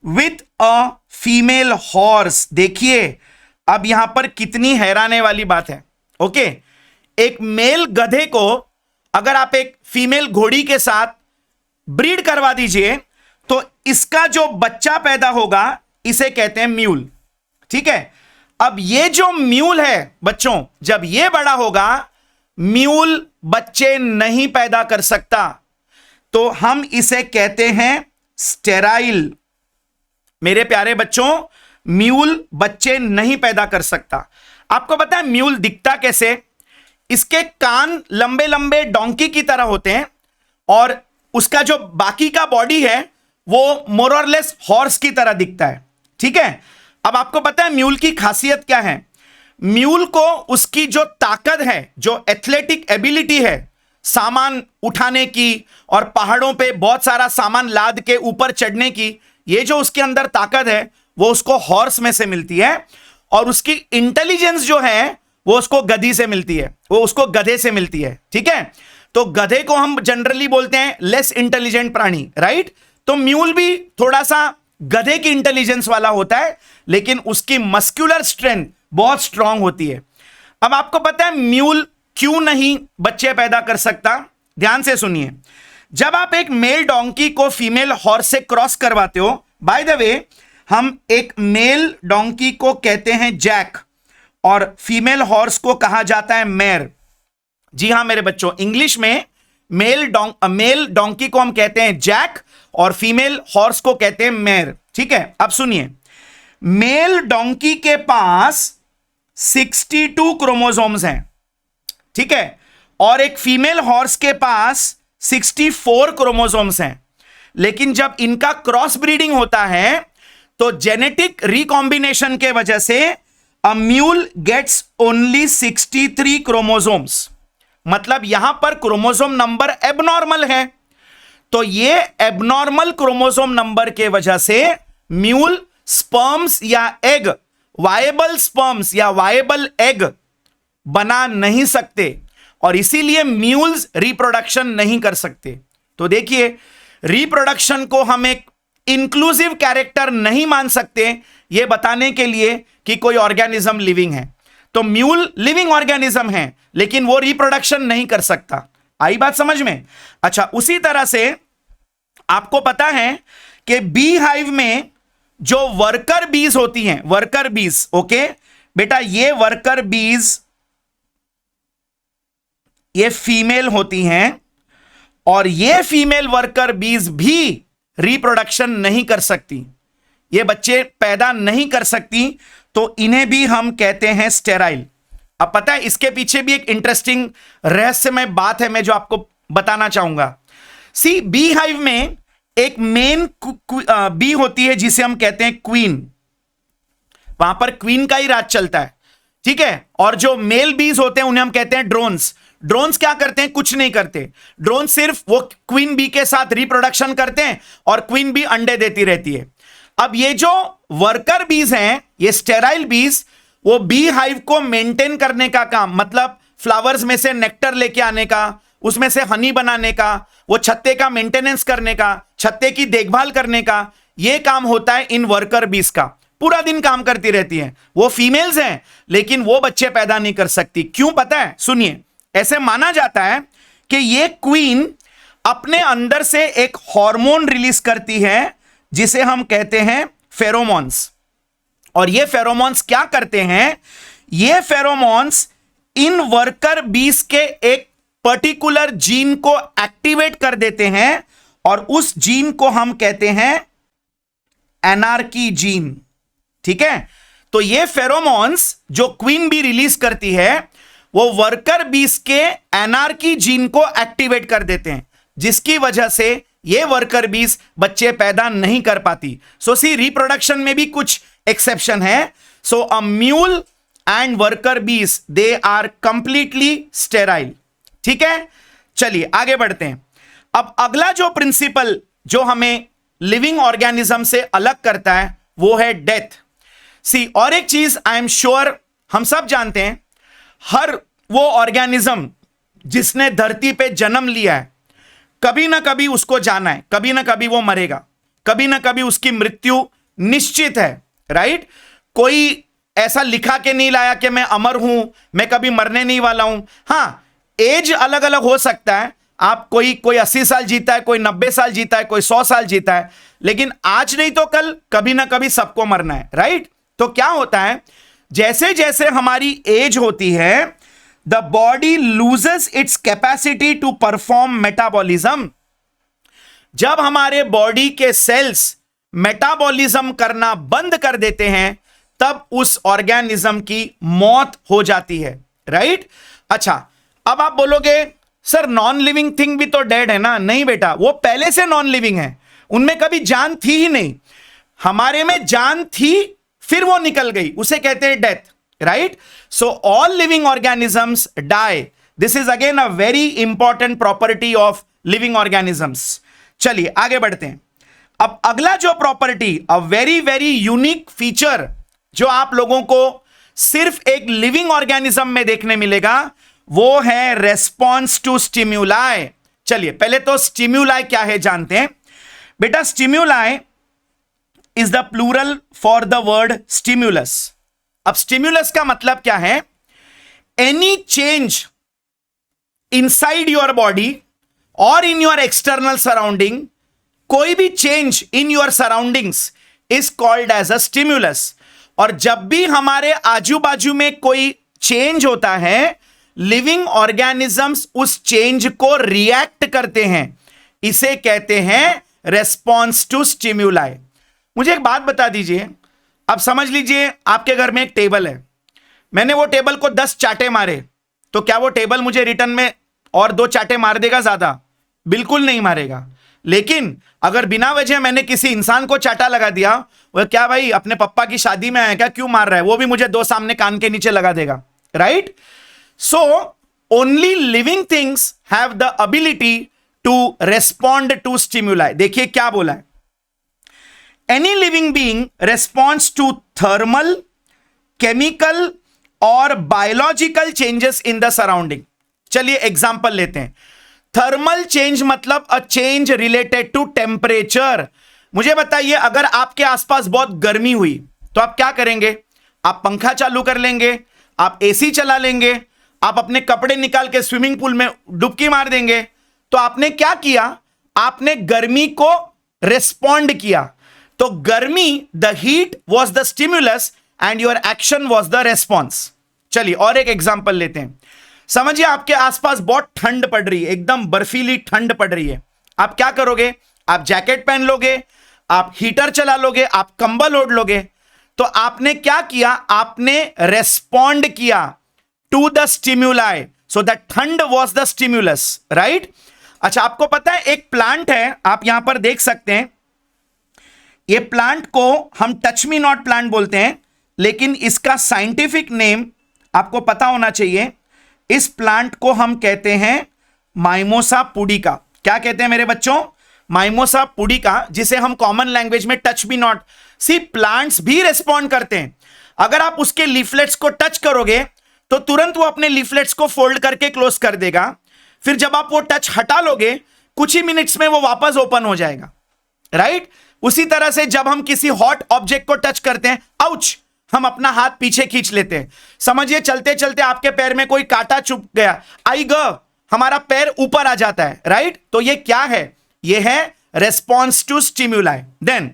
with a female horse. देखिए अब यहां पर कितनी हैरानी वाली बात है। ओके, एक मेल गधे को अगर आप एक फीमेल घोड़ी के साथ ब्रीड करवा दीजिए तो इसका जो बच्चा पैदा होगा इसे कहते हैं म्यूल, ठीक है? अब ये जो म्यूल है बच्चों, जब ये बड़ा होगा, म्यूल बच्चे नहीं पैदा कर सकता, तो हम इसे कहते हैं स्टेराइल। मेरे प्यारे बच्चों, म्यूल बच्चे नहीं पैदा कर सकता। आपको पता है म्यूल दिखता कैसे? इसके कान लंबे लंबे डोंकी की तरह होते हैं और उसका जो बाकी का बॉडी है वो मोर और लेस हॉर्स की तरह दिखता है, ठीक है? अब आपको पता है म्यूल की खासियत क्या है? म्यूल को उसकी जो ताकत है, जो एथलेटिक एबिलिटी है सामान उठाने की और पहाड़ों पे बहुत सारा सामान लाद के ऊपर चढ़ने की, ये जो उसके अंदर ताकत है वो उसको हॉर्स में से मिलती है। और उसकी इंटेलिजेंस जो है वो उसको गधी से मिलती है, वो उसको गधे से मिलती है, ठीक है? तो गधे को हम जनरली बोलते हैं लेस इंटेलिजेंट प्राणी, राइट? तो म्यूल भी थोड़ा सा गधे की इंटेलिजेंस वाला होता है, लेकिन उसकी मस्कुलर स्ट्रेंथ बहुत स्ट्रांग होती है। अब आपको पता है म्यूल क्यों नहीं बच्चे पैदा कर सकता? ध्यान से सुनिए। जब आप एक मेल डोंकी को फीमेल हॉर्स से क्रॉस करवाते हो, बाय द वे हम एक मेल डोंकी को कहते हैं जैक और फीमेल हॉर्स को कहा जाता है मेयर। जी हां मेरे बच्चों, इंग्लिश में मेल डोंकी को हम कहते हैं जैक और फीमेल हॉर्स को कहते हैं मेयर, ठीक है? अब सुनिए, मेल डोंकी के पास 62 क्रोमोसोम्स हैं, ठीक है? और एक फीमेल हॉर्स के पास 64 क्रोमोसोम्स हैं। लेकिन जब इनका क्रॉस ब्रीडिंग होता है तो जेनेटिक रिकॉम्बिनेशन के वजह से अ म्यूल गेट्स ओनली 63 क्रोमोसोम्स। मतलब यहां पर क्रोमोसोम नंबर एबनॉर्मल है। तो ये एबनॉर्मल क्रोमोसोम नंबर के वजह से म्यूल स्पर्म्स या एग, वायबल स्पर्म्स या वायबल एग बना नहीं सकते और इसीलिए म्यूल्स रिप्रोडक्शन नहीं कर सकते। तो देखिए, रिप्रोडक्शन को हम एक इंक्लूसिव कैरेक्टर नहीं मान सकते यह बताने के लिए कि कोई ऑर्गेनिज्म लिविंग है। तो म्यूल लिविंग ऑर्गेनिज्म है लेकिन वो रिप्रोडक्शन नहीं कर सकता। आई बात समझ में? अच्छा, उसी तरह से आपको पता है कि बी हाइव में जो वर्कर बीज होती हैं, वर्कर बीज, ओके बेटा, ये वर्कर बीज ये फीमेल होती हैं और ये फीमेल वर्कर बीज भी रिप्रोडक्शन नहीं कर सकती, ये बच्चे पैदा नहीं कर सकती, तो इन्हें भी हम कहते हैं स्टेराइल। अब पता है इसके पीछे भी एक इंटरेस्टिंग रहस्यमय बात है मैं जो आपको बताना चाहूंगा। सी, बी हाइव में एक मेन बी होती है जिसे हम कहते हैं क्वीन, वहां पर क्वीन का ही राज चलता है, ठीक है। और जो मेल बीज होते हैं उन्हें हम कहते हैं ड्रोन्स। ड्रोन्स क्या करते हैं? कुछ नहीं करते। ड्रोन सिर्फ वो क्वीन बी के साथ रिप्रोडक्शन करते हैं और क्वीन बी अंडे देती रहती है। अब ये जो वर्कर बीज हैं, ये स्टेराइल बीज, वो बी हाइव को मेंटेन करने का काम, मतलब फ्लावर्स में से नेक्टर लेके आने का, उसमें से हनी बनाने का, वो छत्ते का मेंटेनेंस करने का, छत्ते की देखभाल करने का, ये काम होता है इन वर्कर बीज का। पूरा दिन काम करती रहती हैं। वो फीमेल्स हैं लेकिन वो बच्चे पैदा नहीं कर सकती। क्यों पता है? सुनिए, ऐसे माना जाता है कि ये क्वीन अपने अंदर से एक हार्मोन रिलीज करती है जिसे हम कहते हैं फेरोमोन्स। और ये फेरोमोन्स क्या करते हैं? ये फेरोमोन्स इन वर्कर बीज के एक पर्टिकुलर जीन को एक्टिवेट कर देते हैं और उस जीन को हम कहते हैं एनार्की जीन, ठीक है। तो ये फेरोमोन्स जो क्वीन बी रिलीज करती है वो वर्कर बीज के एनार्की जीन को एक्टिवेट कर देते हैं, जिसकी वजह से ये वर्कर बीज बच्चे पैदा नहीं कर पाती। सो सी, रिप्रोडक्शन में भी कुछ एक्सेप्शन है। So a mule and worker bees they are completely sterile, ठीक है। चलिए आगे बढ़ते हैं। अब अगला जो प्रिंसिपल जो हमें लिविंग ऑर्गेनिज्म से अलग करता है वो है डेथ। सी, और एक चीज आई एम श्योर हम सब जानते हैं, हर वो ऑर्गेनिज्म जिसने धरती पे जन्म लिया है कभी ना कभी उसको जाना है, कभी ना कभी वो मरेगा, कभी ना कभी उसकी मृत्यु निश्चित है, राइट। कोई ऐसा लिखा के नहीं लाया कि मैं अमर हूं, मैं कभी मरने नहीं वाला हूं। हां, एज अलग अलग हो सकता है, आप कोई 80 साल जीता है, कोई 90 साल जीता है, कोई 100 साल जीता है, लेकिन आज नहीं तो कल कभी ना कभी सबको मरना है, राइट। तो क्या होता है, जैसे जैसे हमारी एज होती है the body loses its capacity to perform metabolism. जब हमारे बॉडी के सेल्स मेटाबॉलिज्म करना बंद कर देते हैं तब उस ऑर्गेनिज्म की मौत हो जाती है, राइट। अच्छा, अब आप बोलोगे सर नॉन लिविंग थिंग भी तो डेड है ना। नहीं बेटा, वो पहले से नॉन लिविंग है, उनमें कभी जान थी ही नहीं। हमारे में जान थी फिर वो निकल गई, उसे कहते हैं death, right. So all living organisms die. This is again a very important property of living organisms. चलिए आगे बढ़ते हैं। अब अगला जो property, a very very unique feature जो आप लोगों को सिर्फ एक लिविंग ऑर्गेनिज्म में देखने मिलेगा वो है रेस्पॉन्स टू स्टिम्युलाई। चलिए पहले तो स्टिम्युलाई क्या है जानते हैं। बेटा, stimuli is the plural for the word stimulus. अब स्टिम्युलस का मतलब क्या है? Any change inside your body और इन योर एक्सटर्नल सराउंडिंग, कोई भी change in your surroundings is called as a stimulus. और जब भी हमारे आजू बाजू में कोई चेंज होता है, लिविंग ऑर्गेनिजम्स उस चेंज को रिएक्ट करते हैं, इसे कहते हैं रेस्पॉन्स टू स्टिम्युलाई। मुझे एक बात बता दीजिए, अब समझ लीजिए आपके घर में एक टेबल है, मैंने वो टेबल को 10 चाटे मारे, तो क्या वो टेबल मुझे रिटर्न में और 2 चाटे मार देगा ज्यादा? बिल्कुल नहीं मारेगा। लेकिन अगर बिना वजह मैंने किसी इंसान को चाटा लगा दिया, वह क्या भाई अपने पप्पा की शादी में आया क्या, क्यों मार रहा है, वो भी मुझे 2 सामने कान के नीचे लगा देगा, right. So only living things have the ability to respond to stimuli. देखिए क्या बोला है, any living being responds to thermal, chemical और biological changes in the surrounding. चलिए एग्जांपल लेते हैं। थर्मल चेंज मतलब a change related to temperature. मुझे बताइए, अगर आपके आसपास बहुत गर्मी हुई तो आप क्या करेंगे? आप पंखा चालू कर लेंगे, आप एसी चला लेंगे, आप अपने कपड़े निकाल के स्विमिंग पूल में डुबकी मार देंगे। तो आपने क्या किया? आपने गर्मी को रेस्पॉन्ड किया। तो गर्मी, the heat was the stimulus and your action was the response. चलिए और एक एग्जांपल लेते हैं। समझिए आपके आसपास बहुत ठंड पड़ रही है, एकदम बर्फीली ठंड पड़ रही है। आप क्या करोगे? आप जैकेट पहन लोगे, आप हीटर चला लोगे, आप कंबल ओढ़ लोगे। तो आपने क्या किया? आपने रेस्पॉन्ड किया टू द स्टिम्युलाई, सो द ठंड वॉज द स्टिम्युलस, राइट? अच्छा, आपको पता है एक प्लांट है, आप यहां पर देख सकते हैं। ये प्लांट को हम टच मी नॉट प्लांट बोलते हैं, लेकिन इसका साइंटिफिक नेम आपको पता होना चाहिए। इस प्लांट को हम कहते हैं माइमोसा पुडिका। क्या कहते हैं मेरे बच्चों? माइमोसा पुडिका, जिसे हम कॉमन लैंग्वेज में touch me not. See, plants भी रेस्पॉन्ड करते हैं। अगर आप उसके लीफलेट्स को टच करोगे तो तुरंत वो अपने लीफलेट्स को फोल्ड करके क्लोज कर देगा। फिर जब आप वो टच हटा लोगे, कुछ ही मिनट्स में वो वापस ओपन हो जाएगा, राइट? उसी तरह से जब हम किसी हॉट ऑब्जेक्ट को टच करते हैं, आउच, हम अपना हाथ पीछे खींच लेते हैं। समझिए चलते चलते आपके पैर में कोई कांटा चुभ गया, आई ग, हमारा पैर ऊपर आ जाता है, राइट? तो ये क्या है? ये है रेस्पॉन्स टू स्टिम्युलाई। देन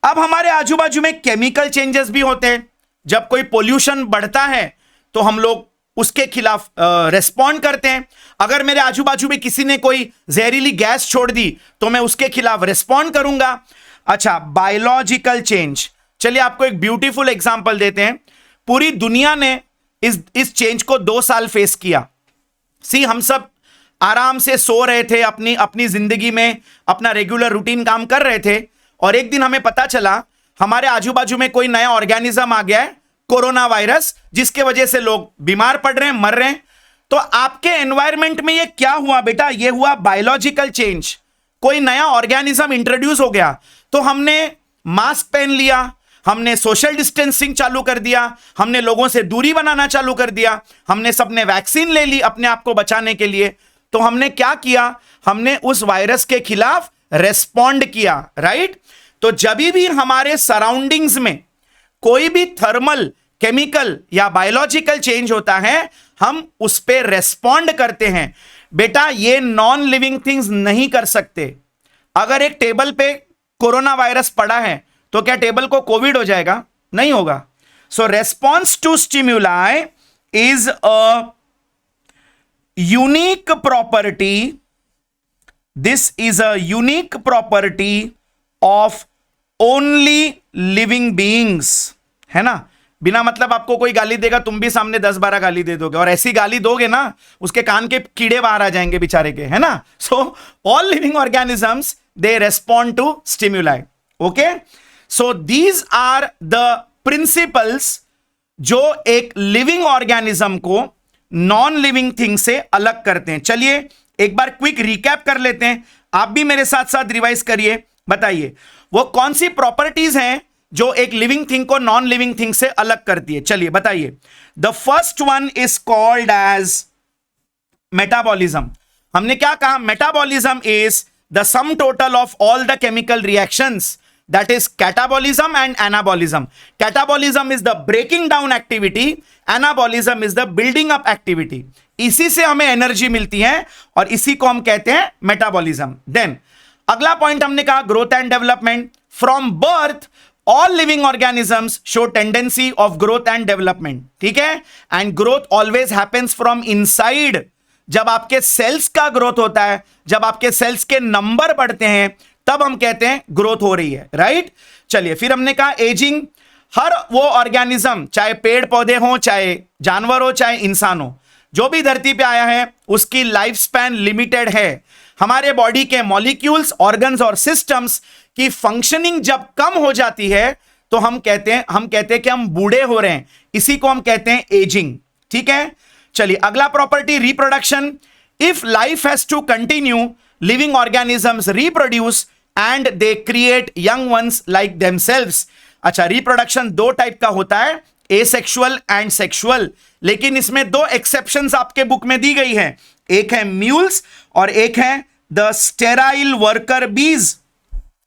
अब हमारे आजू बाजू में केमिकल चेंजेस भी होते हैं। जब कोई पोल्यूशन बढ़ता है तो हम लोग उसके खिलाफ रेस्पॉन्ड करते हैं। अगर मेरे आजू बाजू में किसी ने कोई जहरीली गैस छोड़ दी तो मैं उसके खिलाफ रेस्पॉन्ड करूंगा। अच्छा, बायोलॉजिकल चेंज। चलिए आपको एक ब्यूटीफुल एग्जांपल देते हैं। पूरी दुनिया ने इस चेंज को 2 साल फेस किया। सी, हम सब आराम से सो रहे थे, अपनी अपनी जिंदगी में अपना रेगुलर रूटीन काम कर रहे थे, और एक दिन हमें पता चला हमारे आजू बाजू में कोई नया ऑर्गेनिज्म आ गया है, कोरोना वायरस, जिसके वजह से लोग बीमार पड़ रहे हैं, मर रहे हैं। तो आपके एनवायरमेंट में ये क्या हुआ बेटा? ये हुआ बायोलॉजिकल चेंज। कोई नया ऑर्गेनिज्म इंट्रोड्यूस हो गया, तो हमने मास्क पहन लिया, हमने सोशल डिस्टेंसिंग चालू कर दिया, हमने लोगों से दूरी बनाना चालू कर दिया, हमने सबने वैक्सीन ले ली अपने आप को बचाने के लिए। तो हमने क्या किया? हमने उस वायरस के खिलाफ रेस्पॉन्ड किया, राइट? तो जब भी हमारे सराउंडिंग्स में कोई भी थर्मल, केमिकल या बायोलॉजिकल चेंज होता है, हम उस पर रेस्पॉन्ड करते हैं। बेटा, ये नॉन लिविंग थिंग्स नहीं कर सकते। अगर एक टेबल पे कोरोना वायरस पड़ा है तो क्या टेबल को कोविड हो जाएगा? नहीं होगा। So response to stimuli is a unique property, this is a unique property of only living beings, है ना? बिना मतलब आपको कोई गाली देगा, तुम भी सामने 10-12 गाली दे दोगे, और ऐसी गाली दोगे ना उसके कान के कीड़े बाहर आ जाएंगे बेचारे के, है ना? So all living organisms they respond to stimuli. Okay, so these are the principles जो एक लिविंग ऑर्गेनिज्म को नॉन लिविंग थिंग से अलग करते हैं। चलिए एक बार क्विक रिकैप कर लेते हैं, आप भी मेरे साथ साथ रिवाइज करिए। बताइए वो कौन सी प्रॉपर्टीज हैं जो एक लिविंग थिंग को नॉन लिविंग थिंग से अलग करती है? चलिए बताइए। The first one is called as metabolism. हमने क्या कहा? Metabolism is the sum total of all the chemical reactions, that is catabolism and anabolism. Catabolism is the breaking down activity, anabolism is the building up activity. इसी से हमें energy मिलती है और इसी को हम कहते हैं मेटाबॉलिज्म। देन अगला पॉइंट हमने कहा growth and development. From birth all living organisms show tendency of growth and development, ठीक है? and growth always happens from inside. जब आपके सेल्स का ग्रोथ होता है, जब आपके सेल्स के नंबर बढ़ते हैं, तब हम कहते हैं ग्रोथ हो रही है, राइट? चलिए फिर हमने कहा एजिंग। हर वो ऑर्गेनिज्म, चाहे पेड़ पौधे हो, चाहे जानवर हो, चाहे इंसान हो, जो भी धरती पे आया है उसकी लाइफ स्पैन लिमिटेड है। हमारे बॉडी के मॉलिक्यूल्स, ऑर्गन्स और सिस्टम्स की फंक्शनिंग जब कम हो जाती है तो हम कहते हैं कि हम बूढ़े हो रहे हैं। इसी को हम कहते हैं एजिंग, ठीक है? चलिए अगला property reproduction. If life has to continue, living organisms reproduce and they create young ones like themselves. अच्छा, रिप्रोडक्शन 2 टाइप का होता है, एसेक्सुअल एंड सेक्सुअल। लेकिन इसमें दो एक्सेप्शंस आपके बुक में दी गई है, एक है म्यूल्स और एक है द स्टेराइल वर्कर बीज।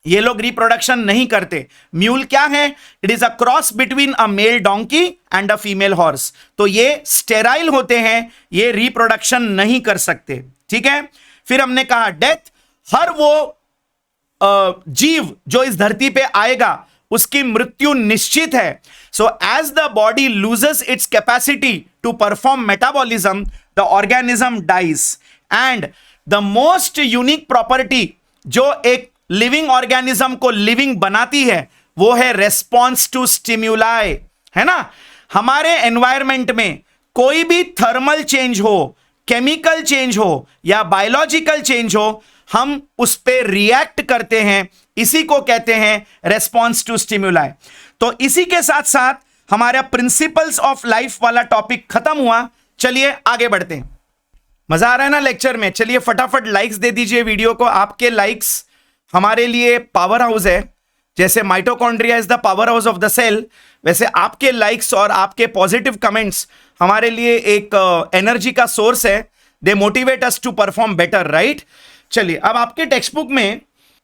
ये लोग रिप्रोडक्शन नहीं करते। म्यूल क्या है? It is a cross between a male donkey and a female horse. तो ये स्टेराइल होते हैं, ये रिप्रोडक्शन नहीं कर सकते। ठीक है, फिर हमने कहा डेथ, हर वो जीव जो इस धरती पे आएगा उसकी मृत्यु निश्चित है। So as the body loses its capacity to perform metabolism, the organism dies. And the most unique property जो एक लिविंग ऑर्गेनिज्म को लिविंग बनाती है वो है रेस्पॉन्स टू स्टिम्युलाई, है ना। हमारे एनवायरमेंट में कोई भी थर्मल चेंज हो, केमिकल चेंज हो या बायोलॉजिकल चेंज हो, हम उस पे रिएक्ट करते हैं, इसी को कहते हैं रेस्पॉन्स टू स्टिम्युलाई। तो इसी के साथ साथ हमारा प्रिंसिपल्स ऑफ लाइफ वाला टॉपिक खत्म हुआ। चलिए आगे बढ़ते हैं। मजा आ रहा है ना लेक्चर में? चलिए फटाफट लाइक्स दे दीजिए वीडियो को। आपके लाइक्स हमारे लिए पावर हाउस है। जैसे mitochondria is the power house of the cell, वैसे आपके लाइक्स और आपके पॉजिटिव कमेंट्स हमारे लिए एक एनर्जी का सोर्स है। They motivate us to perform better, right. चलिए, अब आपके टेक्स्ट बुक में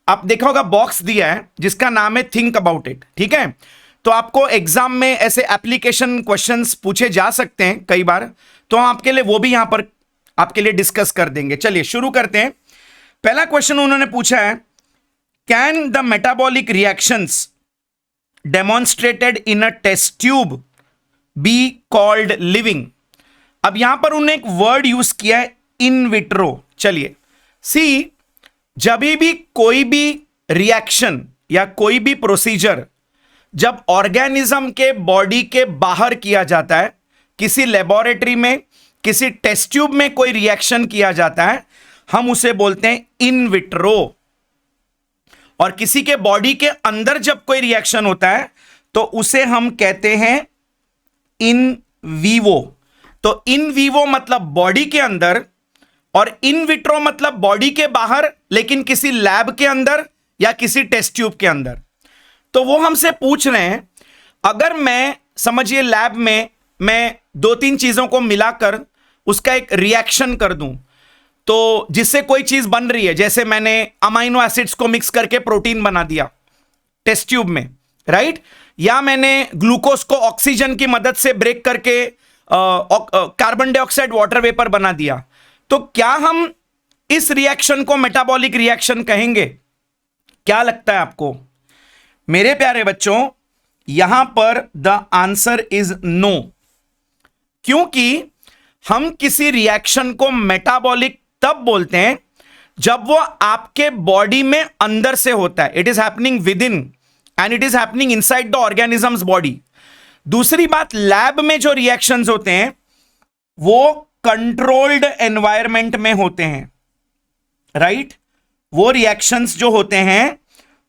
आप देखा होगा बॉक्स दिया है जिसका नाम है थिंक अबाउट इट। ठीक है, तो आपको एग्जाम में ऐसे एप्लीकेशन क्वेश्चंस पूछे जा सकते हैं कई बार, तो हम आपके लिए वो भी यहां पर आपके लिए डिस्कस कर देंगे। चलिए शुरू करते हैं। पहला क्वेश्चन उन्होंने पूछा है, can the metabolic reactions demonstrated in a test tube be called living. अब यहां पर उन्होंने एक वर्ड यूज किया है, इन विट्रो। चलिए सी, जब भी कोई भी रिएक्शन या कोई भी प्रोसीजर जब ऑर्गेनिज्म के बॉडी के बाहर किया जाता है, किसी लेबोरेटरी में, किसी टेस्ट ट्यूब में कोई रिएक्शन किया जाता है, हम उसे बोलते हैं इन विट्रो। और किसी के बॉडी के अंदर जब कोई रिएक्शन होता है तो उसे हम कहते हैं इन वीवो। तो इन वीवो मतलब बॉडी के अंदर, और इन विट्रो मतलब बॉडी के बाहर लेकिन किसी लैब के अंदर या किसी टेस्ट ट्यूब के अंदर। तो वो हमसे पूछ रहे हैं, अगर मैं समझिए लैब में मैं दो तीन चीजों को मिलाकर उसका एक रिएक्शन कर दूं, तो जिससे कोई चीज बन रही है, जैसे मैंने अमाइनो एसिड्स को मिक्स करके प्रोटीन बना दिया टेस्ट ट्यूब में, राइट, या मैंने ग्लूकोज को ऑक्सीजन की मदद से ब्रेक करके कार्बन डाइऑक्साइड वाटर वेपर बना दिया, तो क्या हम इस रिएक्शन को मेटाबॉलिक रिएक्शन कहेंगे? क्या लगता है आपको मेरे प्यारे बच्चों? यहां पर द आंसर इज नो, क्योंकि हम किसी रिएक्शन को मेटाबॉलिक तब बोलते हैं जब वो आपके बॉडी में अंदर से होता है। It is happening with in and it is happening inside the organisms body. दूसरी बात, लैब में जो रिएक्शंस होते हैं वो कंट्रोल्ड एनवायरनमेंट में होते हैं, राइट। वो रिएक्शंस जो होते हैं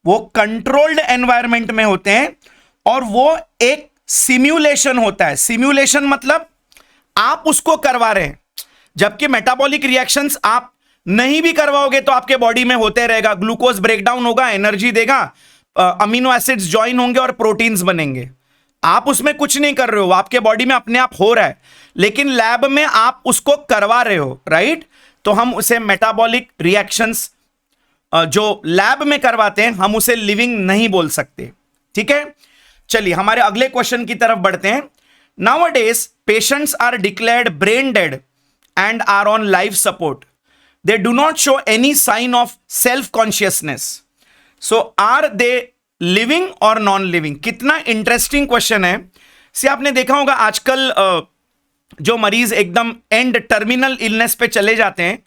वो कंट्रोल्ड एनवायरनमेंट में होते हैं और वो एक सिम्युलेशन होता है। सिम्युलेशन मतलब आप उसको करवा रहे हैं, जबकि मेटाबॉलिक रिएक्शंस आप नहीं भी करवाओगे तो आपके बॉडी में होते रहेगा। ग्लूकोज ब्रेकडाउन होगा, एनर्जी देगा, अमीनो एसिड्स ज्वाइन होंगे और प्रोटीन्स बनेंगे। आप उसमें कुछ नहीं कर रहे हो, आपके बॉडी में अपने आप हो रहा है, लेकिन लैब में आप उसको करवा रहे हो, राइट। तो हम उसे मेटाबॉलिक रिएक्शंस जो लैब में करवाते हैं हम उसे लिविंग नहीं बोल सकते। ठीक है, चलिए हमारे अगले क्वेश्चन की तरफ बढ़ते हैं। Nowadays patients are declared brain dead and are on life support. They do not show any sign of self consciousness. So are they living और नॉन लिविंग? कितना इंटरेस्टिंग क्वेश्चन है। से आपने देखा होगा आजकल जो मरीज एकदम एंड टर्मिनल इलनेस पे चले जाते हैं,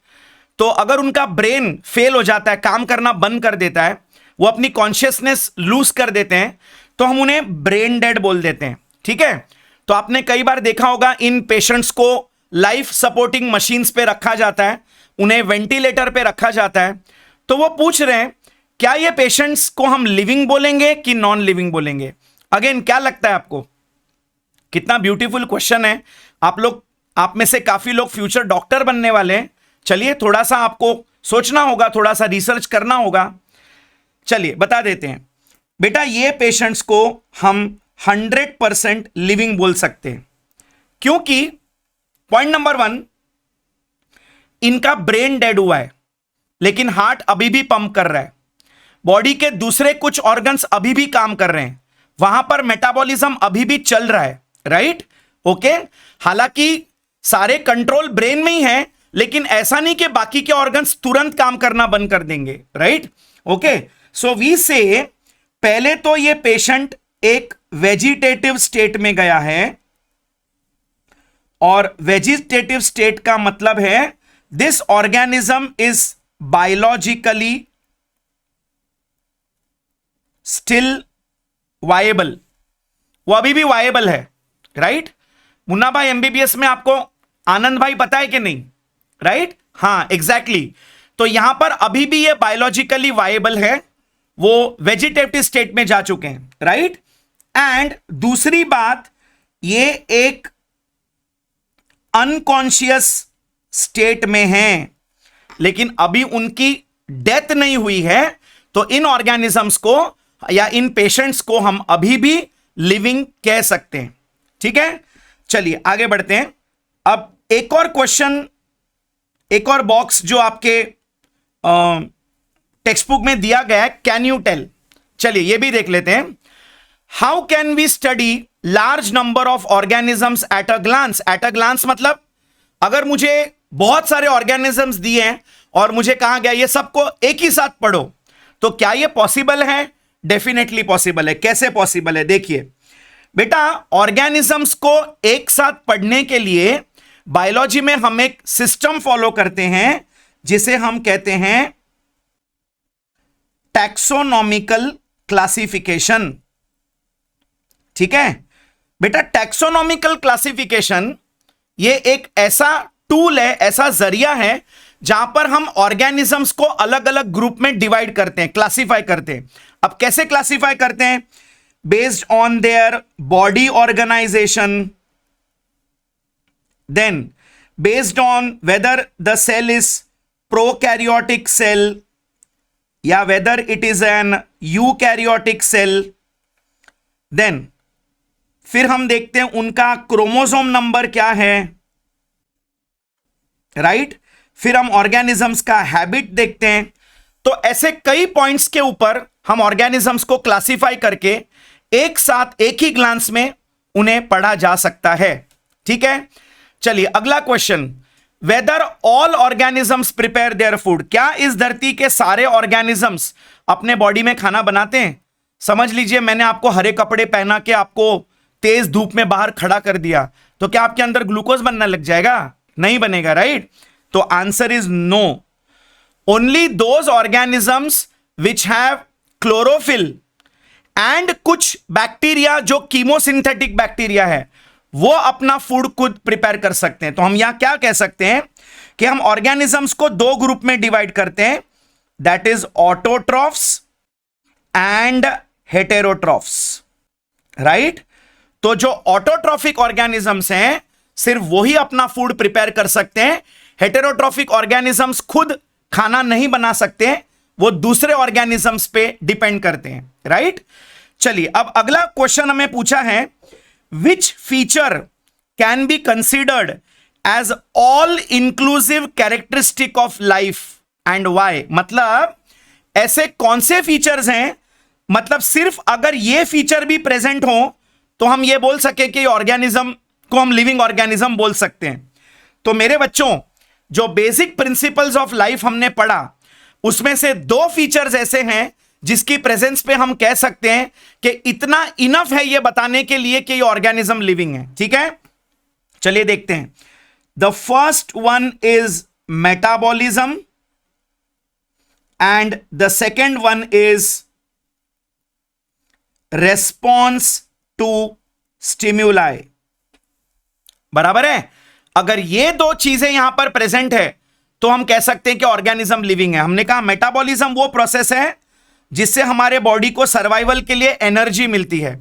तो अगर उनका ब्रेन फेल हो जाता है, काम करना बंद कर देता है, वो अपनी कॉन्शियसनेस लूज कर देते हैं, तो हम उन्हें ब्रेन डेड बोल देते हैं। ठीक है, तो आपने कई बार देखा होगा इन पेशेंट्स को लाइफ सपोर्टिंग मशीन्स पे रखा जाता है, उन्हें वेंटिलेटर पे रखा जाता है। तो वो पूछ रहे हैं क्या ये पेशेंट्स को हम लिविंग बोलेंगे कि नॉन लिविंग बोलेंगे? अगेन क्या लगता है आपको? कितना ब्यूटीफुल क्वेश्चन है। आप में से काफी लोग फ्यूचर डॉक्टर बनने वाले हैं। चलिए थोड़ा सा आपको सोचना होगा, थोड़ा सा रिसर्च करना होगा। चलिए बता देते हैं बेटा, ये पेशेंट्स को हम 100% लिविंग बोल सकते हैं, क्योंकि पॉइंट नंबर 1, इनका ब्रेन डेड हुआ है लेकिन हार्ट अभी भी पंप कर रहा है, बॉडी के दूसरे कुछ ऑर्गन्स अभी भी काम कर रहे हैं, वहां पर मेटाबॉलिज्म अभी भी चल रहा है, राइट? ओके, हालांकि सारे कंट्रोल ब्रेन में ही है, लेकिन ऐसा नहीं कि बाकी के ऑर्गन्स तुरंत काम करना बंद कर देंगे, राइट? ओके, सो वी से पहले तो ये पेशेंट एक वेजिटेटिव स्टेट में गया है, और वेजिटेटिव स्टेट का मतलब है this organism is biologically still viable, वो अभी भी वायबल है, राइट? मुन्ना भाई एमबीबीएस में आपको आनंद भाई पता है कि नहीं, राइट? हाँ, एग्जैक्टली। तो यहां पर अभी भी ये बायोलॉजिकली वायबल है, वो वेजिटेटिव स्टेट में जा चुके हैं, राइट? एंड दूसरी बात, ये एक अनकॉन्शियस स्टेट में हैं, लेकिन अभी उनकी डेथ नहीं हुई है, तो इन ऑर्गेनिजम्स को या इन पेशेंट्स को हम अभी भी लिविंग कह सकते हैं, ठीक है? चलिए आगे बढ़ते हैं। अब एक और क्वेश्चन, एक और बॉक्स जो आपके टेक्स्ट बुक में दिया गया है, कैन यू टेल, चलिए ये भी देख लेते हैं। How can we study large number of organisms at a glance? At a glance मतलब अगर मुझे बहुत सारे ऑर्गेनिजम्स दिए हैं और मुझे कहा गया ये सबको एक ही साथ पढ़ो, तो क्या ये पॉसिबल है? डेफिनेटली पॉसिबल है। कैसे पॉसिबल है? देखिए बेटा, ऑर्गेनिजम्स को एक साथ पढ़ने के लिए बायोलॉजी में हम एक सिस्टम फॉलो करते हैं जिसे हम कहते हैं टैक्सोनॉमिकल क्लासिफिकेशन, ठीक है बेटा? टैक्सोनॉमिकल क्लासिफिकेशन ये एक ऐसा टूल है, ऐसा जरिया है जहां पर हम ऑर्गेनिजम्स को अलग अलग ग्रुप में डिवाइड करते हैं, क्लासिफाई करते हैं। अब कैसे क्लासिफाई करते हैं? Based on their body organisation, then based on whether the cell is prokaryotic cell या whether it is an eukaryotic cell, then फिर हम देखते हैं उनका क्रोमोसोम नंबर क्या है, राइट? फिर हम ऑर्गेनिजम्स का हैबिट देखते हैं। तो ऐसे कई पॉइंट्स के ऊपर हम ऑर्गेनिजम्स को क्लासिफाई करके एक साथ एक ही ग्लांस में उन्हें पढ़ा जा सकता है, ठीक है? चलिए अगला question, whether all organisms prepare their food? क्या इस धरती के सारे ऑर्गेनिजम्स अपने बॉडी में खाना बनाते हैं? समझ लीजिए मैंने आपको हरे कपड़े पहना के आपको तेज धूप में बाहर खड़ा कर दिया, तो क्या आपके अंदर ग्लूकोज बनने लग जाएगा? नहीं बनेगा, राइट? तो answer is no. Only those organisms which have chlorophyll and कुछ बैक्टीरिया जो कीमोसिंथेटिक बैक्टीरिया है, वो अपना फूड खुद प्रिपेयर कर सकते हैं। तो हम यहां क्या कह सकते हैं कि हम ऑर्गेनिजम्स को दो ग्रुप में डिवाइड करते हैं, that is autotrophs and heterotrophs, right? तो जो ऑटोट्रॉफिक ऑर्गेनिजम्स हैं सिर्फ वही अपना फूड प्रिपेयर कर सकते हैं, हेटेरोट्रॉफिक ऑर्गेनिजम्स खुद खाना नहीं बना सकते, वो दूसरे ऑर्गेनिजम्स पे डिपेंड करते हैं, राइट? चलिए अब अगला क्वेश्चन हमें पूछा है, which feature can be considered as all inclusive characteristic of life and why? मतलब ऐसे कौन से फीचर्स हैं, मतलब सिर्फ अगर ये फीचर भी प्रेजेंट हो तो हम ये बोल सके कि ऑर्गेनिज्म को हम लिविंग ऑर्गेनिज्म बोल सकते हैं। तो मेरे बच्चों, जो बेसिक प्रिंसिपल्स ऑफ लाइफ हमने पढ़ा उसमें से दो फीचर्स ऐसे हैं जिसकी प्रेजेंस पे हम कह सकते हैं कि इतना इनफ है ये बताने के लिए कि ये ऑर्गेनिज्म लिविंग है, ठीक है? चलिए देखते हैं। The first one is metabolism and the second one is response to stimuli. बराबर है? अगर ये दो चीजें यहां पर प्रेजेंट है तो हम कह सकते हैं कि ऑर्गेनिज्म लिविंग है। हमने कहा मेटाबॉलिज्म वो प्रोसेस है जिससे हमारे बॉडी को सर्वाइवल के लिए एनर्जी मिलती है,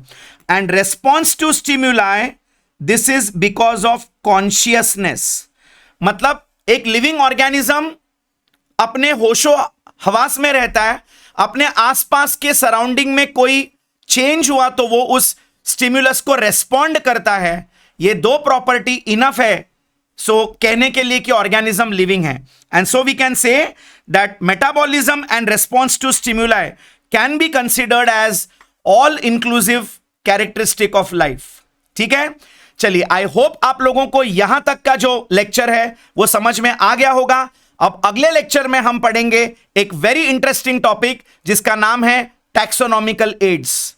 and response to stimuli, this is because of consciousness. मतलब एक लिविंग ऑर्गेनिज्म अपने होशो हवास में रहता है, अपने आसपास के सराउंडिंग में कोई चेंज हुआ तो वो उस स्टिम्युलस को रेस्पॉन्ड करता है, ये दो प्रॉपर्टी इनफ है सो कहने के लिए कि ऑर्गेनिज्म लिविंग है. And so we can say that metabolism and response to stimuli can be considered as all inclusive characteristic of life. ठीक है, चलिए आई होप आप लोगों को यहां तक का जो लेक्चर है वो समझ में आ गया होगा. अब अगले लेक्चर में हम पढ़ेंगे एक वेरी इंटरेस्टिंग टॉपिक जिसका नाम है टैक्सोनॉमिकल एड्स.